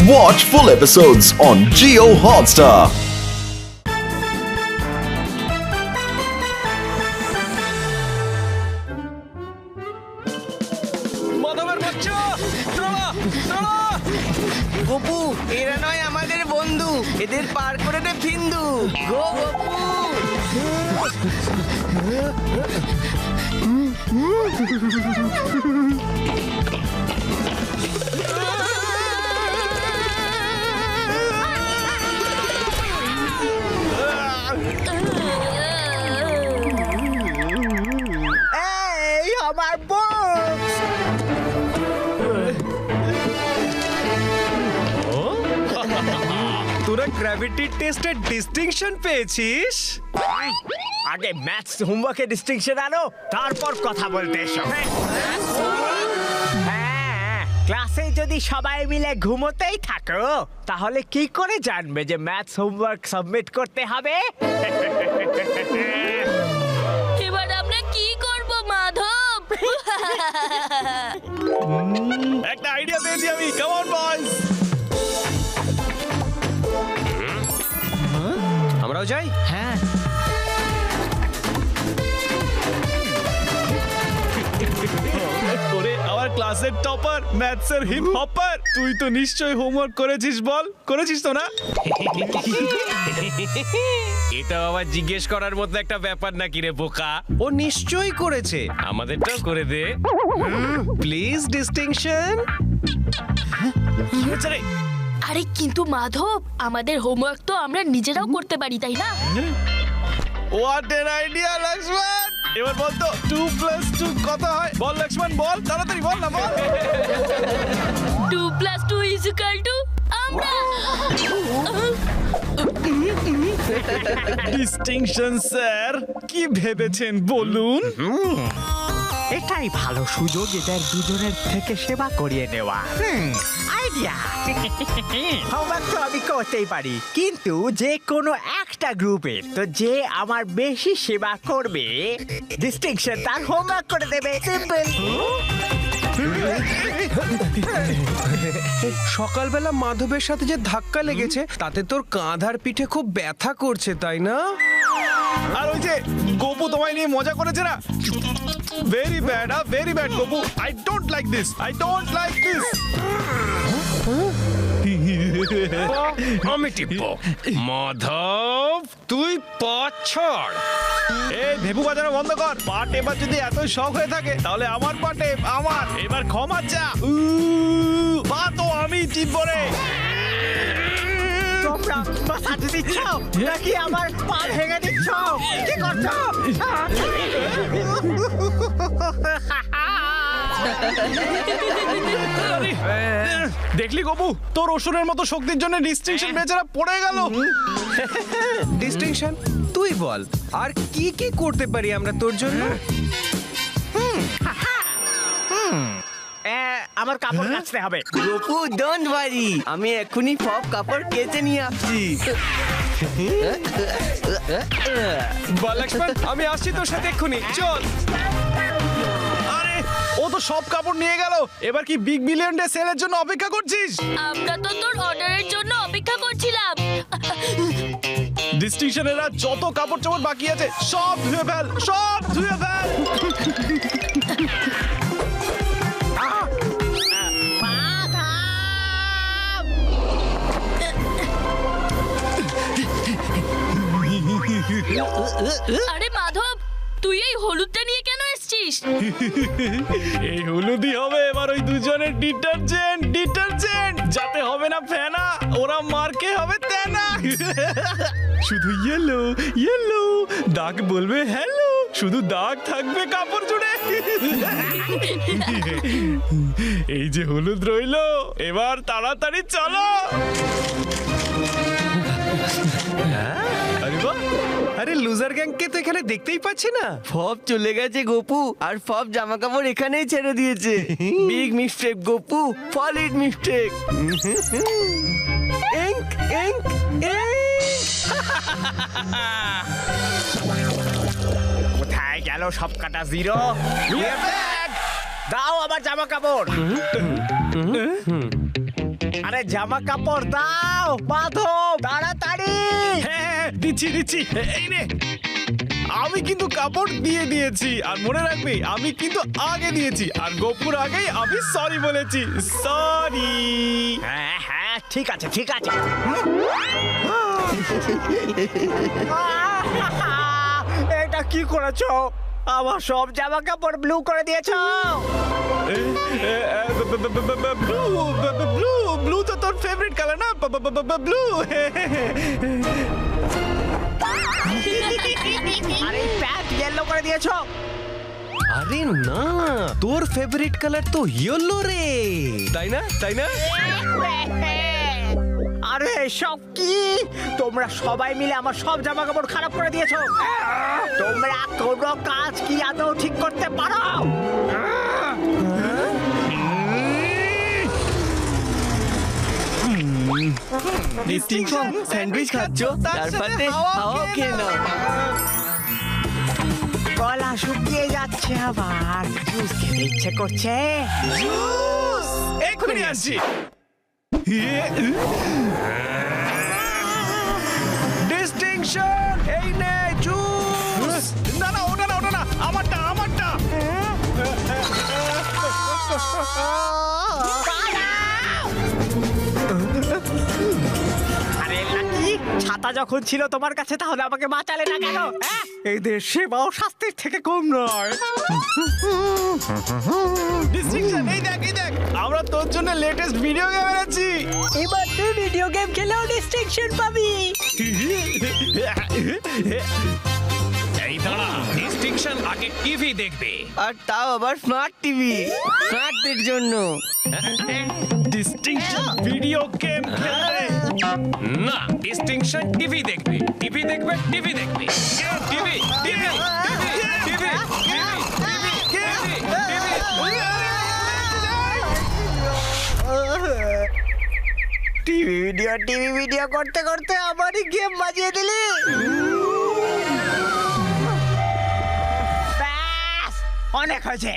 Watch full episodes on Jio Hotstar. Gopu এরা নয় আমাদের বন্ধু, এদের পার করে দে ফিন্দু। গো গপু। এই আমার বক্স। তোরা গ্র্যাভিটি টেস্টে ডিস্টিংশন পেয়েছিস? আগে ম্যাথস হোমওয়ার্কে ডিস্টিংশন আনো, তারপর কথা বলতে এসো। হ্যাঁ, ক্লাসে যদি সবাই মিলে ঘুমোতেই থাকো তাহলে কি করে জানবে যে ম্যাথস হোমওয়ার্ক সাবমিট করতে হবে? এবার আমরা কি করব মাধব? একটা আইডিয়া পেয়েছি আমি। কাম অন বয়স, আমরাও যাই। হ্যাঁ, ওরে আমার ক্লাসের টপার, ম্যাথসের হিপ হপার, তুই তো নিশ্চয়ই হোমওয়ার্ক করেছিস। বল, করেছিস তো না? এটা আবার জিজ্ঞেস করার মতো একটা ব্যাপার নাকি রে বোকা? ও নিশ্চয়ই করেছে, আমাদেরটাও করে দে প্লিজ। ডিস্টিংশন কি হয়েছে রে? আরে কিন্তু মাধব, আমাদের হোমওয়ার্ক তো আমরা নিজেরাও করতে পারি, তাই না? What an idea Lakshman. এবার বল তো 2 + 2 কত হয়? বল লক্ষ্মণ, বল তাড়াতাড়ি বল না, বল। 2 + 2 = আমরা। ডিস্টিংশন স্যার, কি ভেবেছেন বলুন? এটাই ভালো সুযোগ এদের দুজনের থেকে সেবা করিয়ে নেওয়া। আইডিয়া। হোমওয়ার্ক তো আমি করতেই পারি, কিন্তু যে কোনো একটা গ্রুপের তো যে আমার বেশি সেবা করবে ডিস্টিংশন তার হোমওয়ার্ক করে দেবে। সিম্পল। সকালবেলা মাধবের সাথে যে ধাক্কা লেগেছে তাতে তোর কাঁধ আর পিঠে খুব ব্যথা করছে, তাই না? আর ওই যে গোপু তোমায় নিয়ে মজা করেছে না, very bad, very bad Gopu. I don't like this, I don't like this. আমি টিপব। মাধব তুই পাছড়। এই ভেবু বাজানো বন্ধ কর। পাট এবার যদি এত শখ হয়ে থাকে তাহলে আমার পাটে আমার এবার ক্ষমা চা। পা তো আমি টিপব রে। তোমরা বাঁচাতে দিচ্ছ নাকি আমার পা ভেঙে দিচ্ছ? কি করছো? দেখলি গোপু, তোর অসুরের মতো শক্তির জন্য ডিস্টিংশন বেচারা পড়ে গেল। ডিস্টিংশন তুই বল, আর কি কি করতে পারি আমরা তোর জন্য? আমার কাপড় কাচতে হবে। গপু ডোন্ট ওয়ারি, আমি এক্ষুনি সব কাপড় কেচে নিয়ে আসছি। বল লক্ষ্মণ, আমি আসছি তোর সাথে এক্ষুনি, চল। আরে ও তো সব কাপড় নিয়ে গেল। এবার কি বিগ বিলিয়ন ডে সেলের জন্য অপেক্ষা করছিস? আমরা তো তোর অর্ডারের জন্য অপেক্ষা করছিলাম। ডিস্টিংশনেরা যত কাপড় চোপড় বাকি আছে সব ধুয়ে ফেল, সব ধুয়ে ফেল। আরে মাধব, তুই এই হলুদটা নিয়ে কেন এসেছিস? এই হলুদই হবে এবার ওই দুজনের ডিটারজেন্ট, যাতে হবে না ফেনা, ওরা মার্কে হবে তেনা। শুধু ইয়েলো ইয়েলো, দাগ বলবে হ্যালো, শুধু দাগ থাকবে কাপড় জুড়ে। এই যে হলুদ রইলো, এবার তাড়াতাড়ি চলো। আরে বাহ, আরে লুজার গ্যাংকে তো এখানে দেখতেই পাচ্ছি না। সব চলে গেছে গপু, আর সব জামা কাপড় এখানেই ছেড়ে দিয়েছে। Big mistake Gopu, solid mistake. এঙ্ক এঙ্ক কোথায় গেল সব কাটা জিরো? দাও আমার জামা কাপড়। আরে জামা কাপড় দাও মাধব, তাড়াতাড়ি। হ্যাঁ, দিচ্ছি দিচ্ছি, এই নে। আমি কিন্তু কাপড় দিয়ে দিয়েছি, আর মনে রাখবি আমি কিন্তু আগে দিয়েছি, আর গোপুর আগেই আমি সরি বলেছি। সরি। হ্যাঁ হ্যাঁ, ঠিক আছে ঠিক আছে। এটা কি করেছো? আমার সব জামা কাপড় ব্লু করে দিয়েছো। ব্লু ব্লু ব্লু তো তোর ফেভারিট কালার না, ব্লু। আর এই প্যান্ট ইয়েলো করে দিয়েছো। আরে না, তোর ফেভারিট কালার তো ইয়েলো রে, তাই না তাই না? আরে সব কি? তোমরা সবাই মিলে আমার সব জামা কাপড় খারাপ করে দিয়েছো। তোমরা কোনো কাজ কি আদৌ ঠিক করতে পারো? ডিস্টিংশন স্যান্ডউইচ খাচ্ছো, তার সাথে হাওয়াও খেয়ে নাও। গলা শুকিয়ে যাচ্ছে, আবার জুস খেতে ইচ্ছে করছে। এক্ষুনি আসছি। ডিস্টিংশন, এই নে জুস। না না, ওটা না, ওটা না, আমারটা আমারটা। আরে লাকি, ছাতা যখন ছিল তোমার কাছে তাহলে আমাকে বাঁচালে না কেন? এদের সেবাও শাস্তির থেকে কম নয়। ডিস্ট্রিকশন, এই দেখ এই দেখ, আমরা তোর জন্য লেটেস্ট ভিডিও গেম এনেছি। এবার তুই ভিডিও গেম খেলেও ডিস্ট্রিকশন পাবি। এই দাঁড়া, ডিস্ট্রিকশন আগে টিভি দেখবে। আর তাও আবার স্মার্ট টিভি, স্মার্টদের জন্য। ডিস্টিংশন ভিডিও গেম খেলবে না, ডিস্টিংশন টিভি দেখবে, টিভি দেখবে, টিভি দেখবে, TV TV TV TV video করতে করতে আমারই গেম বাজিয়ে দিলি। ব্যাস, অনেক হয়েছে।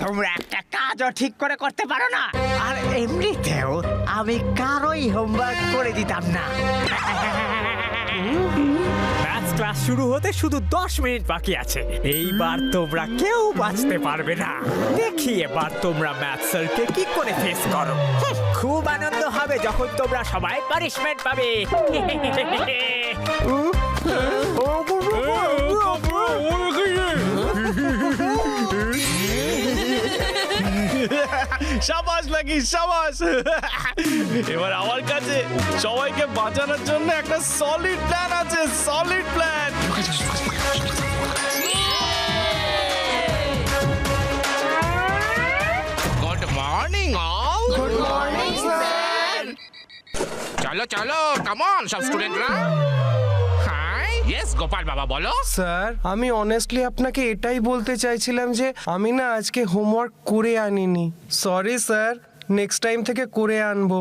তোমরা একটা কাজও ঠিক করে করতে পারো না। আর এমনিতেও আমি কারোই হোমওয়ার্ক করে দিতাম না। ম্যাথ ক্লাস শুরু হতে শুধু 10 মিনিট বাকি আছে। এইবার তোমরা কেউ বাঁচতে পারবে না। দেখি এবার তোমরা ম্যাথ স্যারকে কি করে ফেস করো। খুব আনন্দ হবে যখন তোমরা সবাই পানিশমেন্ট পাবে। শাবাশ লাগি, শাবাশ। এবার আমার কাছে সবাইকে বাঁচানোর জন্য একটা সলিড প্ল্যান আছে, solid plan. Good morning all. Good morning sir. চলো চলো, কাম অন সব স্টুডেন্টরা। হাই, ইয়েস গোপাল বাবা বলো। স্যার, আমি অনেস্টলি আপনাকে এটাই বলতে চাইছিলাম যে আমি না আজকে হোমওয়ার্ক করে আনিনি। সরি স্যার, নেক্সট টাইম থেকে করে আনবো।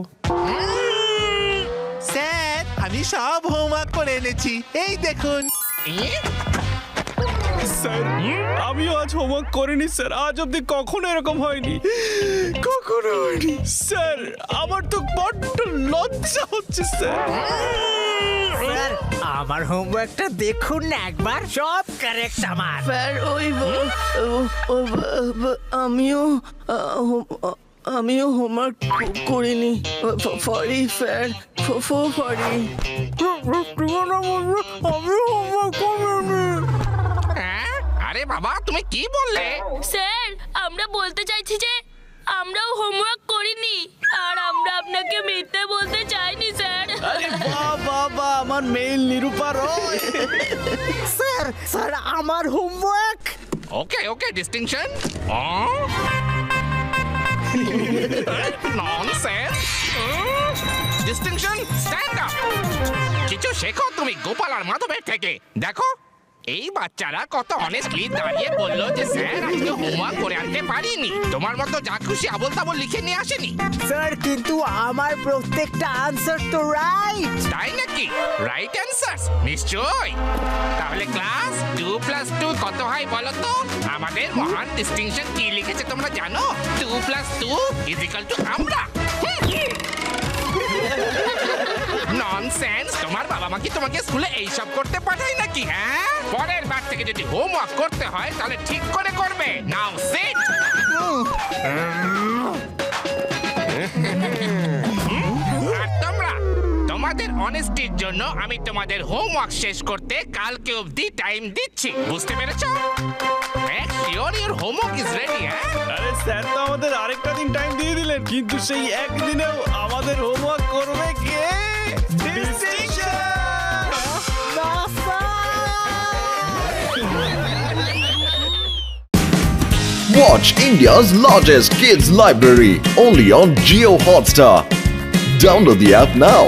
স্যার, আমি সব হোমওয়ার্ক করে এনেছি, এই দেখুন। স্যার, আমিও আজ হোমওয়ার্ক করিনি স্যার, আজ অব্দি কখনো এরকম হয়নি, কখনো হয়নি। স্যার, আমার তো বড্ড লজ্জা হচ্ছে স্যার। স্যার, আমার হোমওয়ার্কটা দেখুন না একবার, সব কারেক্ট আমার। স্যার, আমিও হোমওয়ার্ক করিনি। Sorry sir, sorry. আমি হোমওয়ার্ক করিনি। হ্যাঁ? আরে বাবা, তুমি কি বললে? স্যার, আমরা বলতে চাইছি যে আমরাও হোমওয়ার্ক করিনি, আর আমরা আপনাকে মিথ্যে বলতে চাইনি স্যার। বাবা, আমার মেইল নিরূপা রয়। স্যার, স্যার আমার homework. Okay okay distinction. Nonsense. Distinction, stand up. কিছু শেখো তুমি গোপাল আর মাধবের থেকে। দেখো, এই বাচ্চারা কত অনেস্টলি দাঁড়িয়ে বললো যে স্যার আজকে হোমওয়ার্ক করে আনতে পারিনি। তোমার মতো যা খুশি আবল তাবল লিখে নিয়ে আসেনি। স্যার, কিন্তু আমার প্রত্যেকটা আনসার তো রাইট। তাই নাকি? রাইট অ্যান্সার নিশ্চয়। তাহলে ক্লাস 2+2 কত হয় বলো তো? আমাদের মহান ডিস্টিংশন কি লিখেছে তোমরা জানো? 2+2 = আমরা। সেন্স তোমার বাবা মা কি তোমাকে স্কুলে এইসব করতে পাঠায় নাকি? হ্যাঁ, পরের বার থেকে যদি হোমওয়ার্ক করতে হয় তাহলে ঠিক করে করবে। নাও সিট। আর তোমরা তোমাদের অনেস্টির জন্য আমি তোমাদের হোমওয়ার্ক শেষ করতে কালকে অবধি টাইম দিচ্ছি, বুঝতে পেরেছো? Make sure your homework is ready. আরে স্যার তো আমাদের আরেকটা দিন টাইম দিয়ে দিলেন, কিন্তু সেই একদিনেও আমাদের হোমওয়ার্ক করবে কে? Watch India's largest kids library only on Geo Hotstar. Download the app now.